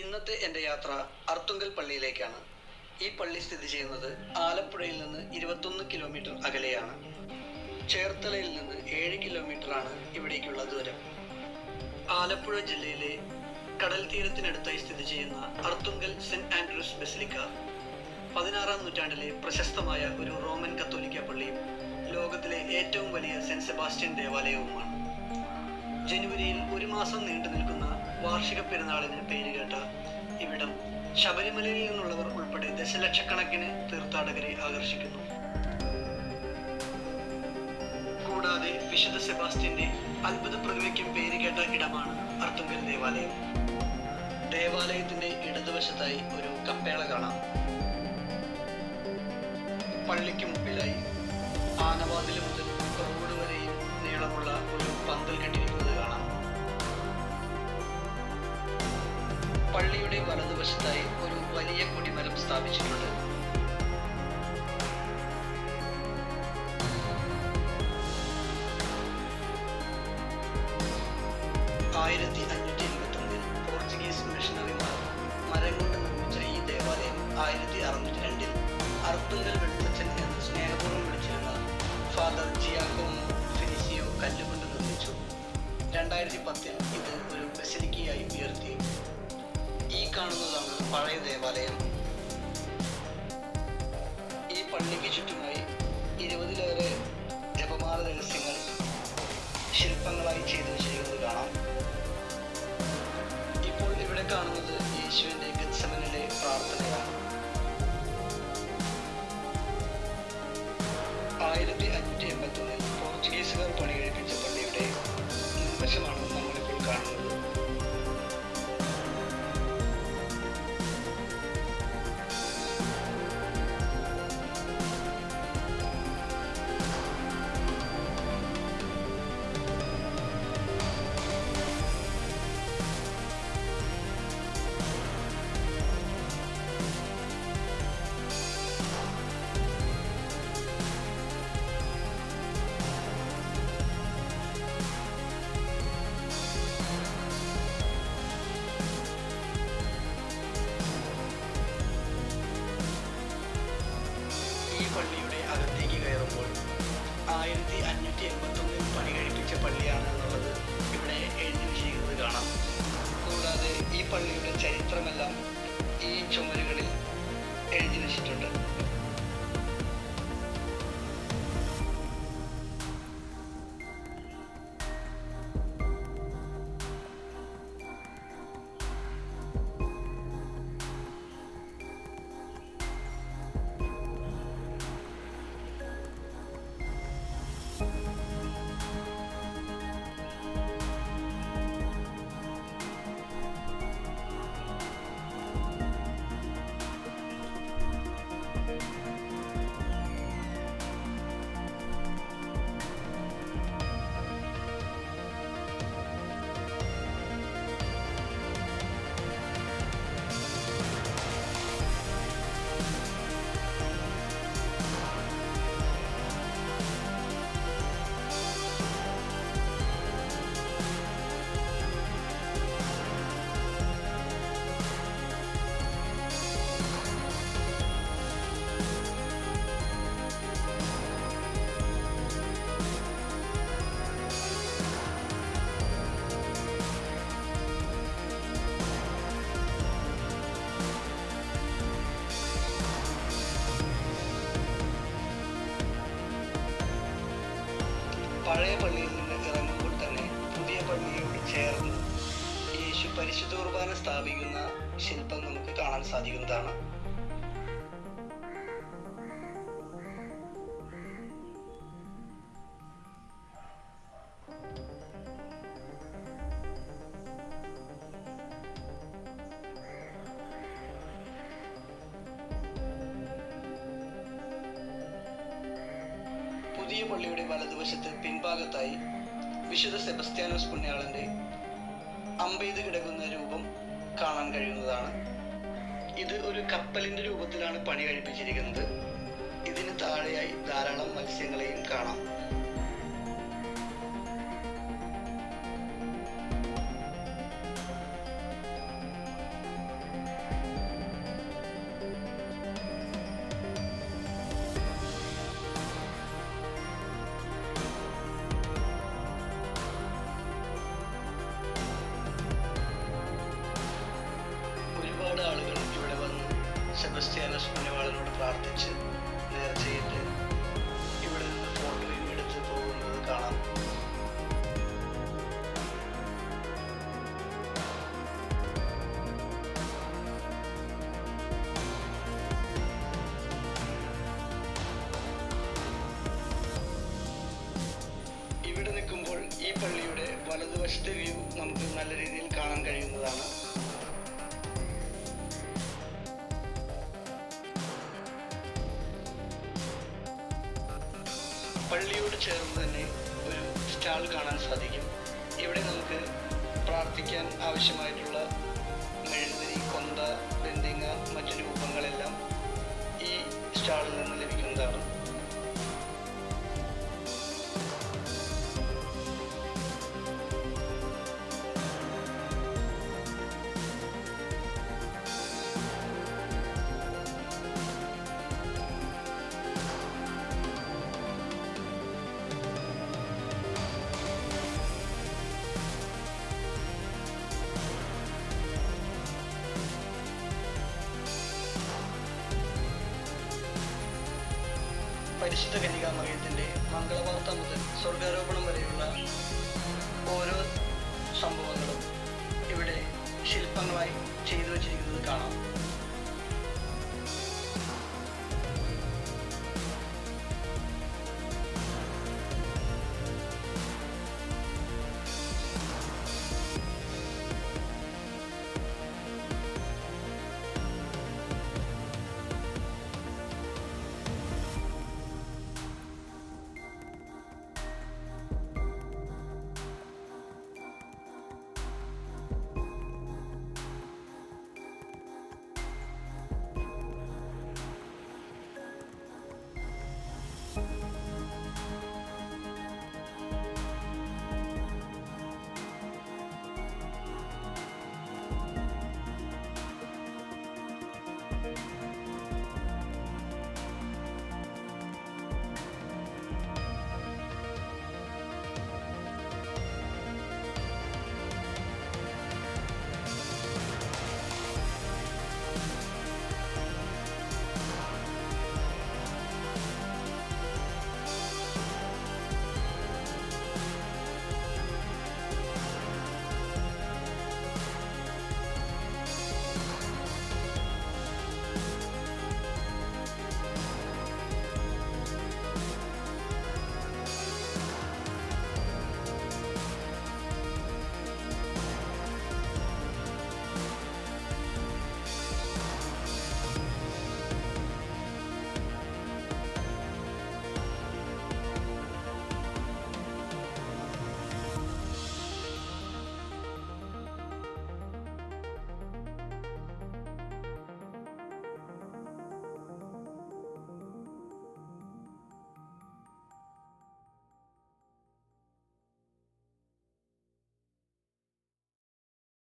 ഇന്നത്തെ എൻ്റെ യാത്ര അർത്തുങ്കൽ പള്ളിയിലേക്കാണ്. ഈ പള്ളി സ്ഥിതി ചെയ്യുന്നത് ആലപ്പുഴയിൽ നിന്ന് 21 കിലോമീറ്റർ അകലെയാണ്. ചേർത്തലയിൽ നിന്ന് 7 കിലോമീറ്ററാണ് ഇവിടേക്കുള്ള ദൂരം. ആലപ്പുഴ ജില്ലയിലെ കടൽ തീരത്തിനടുത്തായി സ്ഥിതി ചെയ്യുന്ന അർത്തുങ്കൽ സെന്റ് ആൻഡ്രൂസ് ബസിലിക്ക 16-ാം നൂറ്റാണ്ടിലെ പ്രശസ്തമായ ഒരു റോമൻ കത്തോലിക്ക പള്ളിയും ലോകത്തിലെ ഏറ്റവും വലിയ സെന്റ് സെബാസ്റ്റ്യൻ ദേവാലയവുമാണ്. ജനുവരിയിൽ ഒരു മാസം നീണ്ടു നിൽക്കുന്ന വാർഷിക പെരുന്നാളിന് പേരുകേട്ട ഇവിടം ശബരിമലയിൽ നിന്നുള്ളവർ ഉൾപ്പെടെ ദശലക്ഷക്കണക്കിന് തീർത്ഥാടകരെ ആകർഷിക്കുന്നു. കൂടാതെ വിശുദ്ധ സെബാസ്റ്റ്യന്റെ അത്ഭുത പ്രതിമയ്ക്കും പേരുകേട്ട ഇടമാണ് അർത്തുങ്കൽ ദേവാലയം. ദേവാലയത്തിന്റെ ഇടതുവശത്തായി ഒരു കപ്പേള കാണാം. പള്ളിക്ക് മുമ്പിലായി ആനവാതിൽ മുതൽ റോഡ് വരെയും നീളമുള്ള ഒരു പന്തൽ കെട്ടിയിരിക്കുന്നത് കാണാം. പള്ളിയുടെ വലതുവശത്തായി ഒരു വലിയ കൊടിമരം സ്ഥാപിച്ചിട്ടുണ്ട്. പോർച്ചുഗീസ് മിഷണറിമാർ മരം കൊണ്ട് നിർമ്മിച്ച ഈ ദേവാലയം 1602 അർത്തുങ്കൽ വെളുത്തച്ഛൻ എന്ന് സ്നേഹപൂർവ്വം വിളിച്ചിരുന്ന ഫാദർ ജിയാക്കോമോ ഫെലിസിയോ കല്ലുകൊണ്ട് നിർമ്മിച്ചു. 2010 ഇത് ഒരു ബസിലിക്കയായി ഉയർത്തി. ഈ കാണുന്നതാണ് പഴയ ദേവാലയം. ഈ പള്ളിക്ക് ചുറ്റുമായി 20-ലേറെ ജപമാല രഹസ്യങ്ങൾ ശില്പങ്ങളായി ചെയ്തു വെച്ചിരിക്കുന്നത് കാണാം. ഇപ്പോൾ ഇവിടെ കാണുന്നത് യേശുവിന്റെ ഗത്സമനിലെ പ്രാർത്ഥനയാണ്. 1581 പോർച്ചുഗീസുകാർ പണികഴിപ്പിച്ച പള്ളിയുടെ മുൻവശമാണ് നമ്മളിപ്പോൾ കാണുന്നത്. പള്ളിയുടെ അകത്തേക്ക് കയറുമ്പോൾ 1581 പണി കഴിപ്പിച്ച പള്ളിയാണ് എന്നുള്ളത് ഇവിടെ എഴുതി വെച്ചിരിക്കുന്നത് കാണാം. കൂടാതെ ഈ പള്ളിയുടെ ചരിത്രമെല്ലാം ഈ ചുമരുകളിൽ എഴുതി വെച്ചിട്ടുണ്ട്. പഴയ പള്ളിയിൽ നിന്ന് ഇറങ്ങുമ്പോൾ തന്നെ പുതിയ പള്ളിയോട് ചേർന്ന് യേശു പരിശുദ്ധ കുർബാന സ്ഥാപിക്കുന്ന ശില്പം നമുക്ക് കാണാൻ സാധിക്കുന്നതാണ്. പുതിയ പള്ളിയുടെ വലതുവശത്ത് പിൻഭാഗത്തായി വിശുദ്ധ സെബസ്ത്യാനോസ് പുണ്യാളന്റെ അമ്പെയ്ത് കിടക്കുന്ന രൂപം കാണാൻ കഴിയുന്നതാണ്. ഇത് ഒരു കപ്പലിന്റെ രൂപത്തിലാണ് പണി കഴിപ്പിച്ചിരിക്കുന്നത്. ഇതിന് താഴെയായി ധാരാളം മത്സ്യങ്ങളെയും കാണാം. സെബസ്ത്യാനോസ് പുണ്യവാളനോട് പ്രാർത്ഥിച്ച് നേർച്ചയിട്ട് ഇവിടെ നിന്ന് ഫോട്ടോയും എടുത്ത് പോകുന്നത് കാണാം. ഇവിടെ നിൽക്കുമ്പോൾ ഈ പള്ളിയുടെ വലതുവശത്തെ വ്യൂ നമുക്ക് നല്ല രീതിയിൽ കാണാൻ കഴിയുന്നതാണ്. പള്ളിയോട് ചേർന്ന് തന്നെ ഒരു സ്റ്റാൾ കാണാൻ സാധിക്കും. ഇവിടെ നമുക്ക് പ്രാർത്ഥിക്കാൻ ആവശ്യമായിട്ടുള്ള മെഴുകുതിരി, കൊന്ത, ബന്ദിങ്ങ, മറ്റു രൂപങ്ങളെല്ലാം ഈ സ്റ്റാളിൽ നിന്ന് ലഭിക്കുന്നതാണ്. പരിശുദ്ധ കന്യകാമറിയത്തിൻ്റെ മംഗളവാർത്ത മുതൽ സ്വർഗാരോപണം വരെയുള്ള ഓരോ സംഭവങ്ങളും ഇവിടെ ശില്പങ്ങളായി ചെയ്തു വച്ചിരിക്കുന്നത് കാണാം.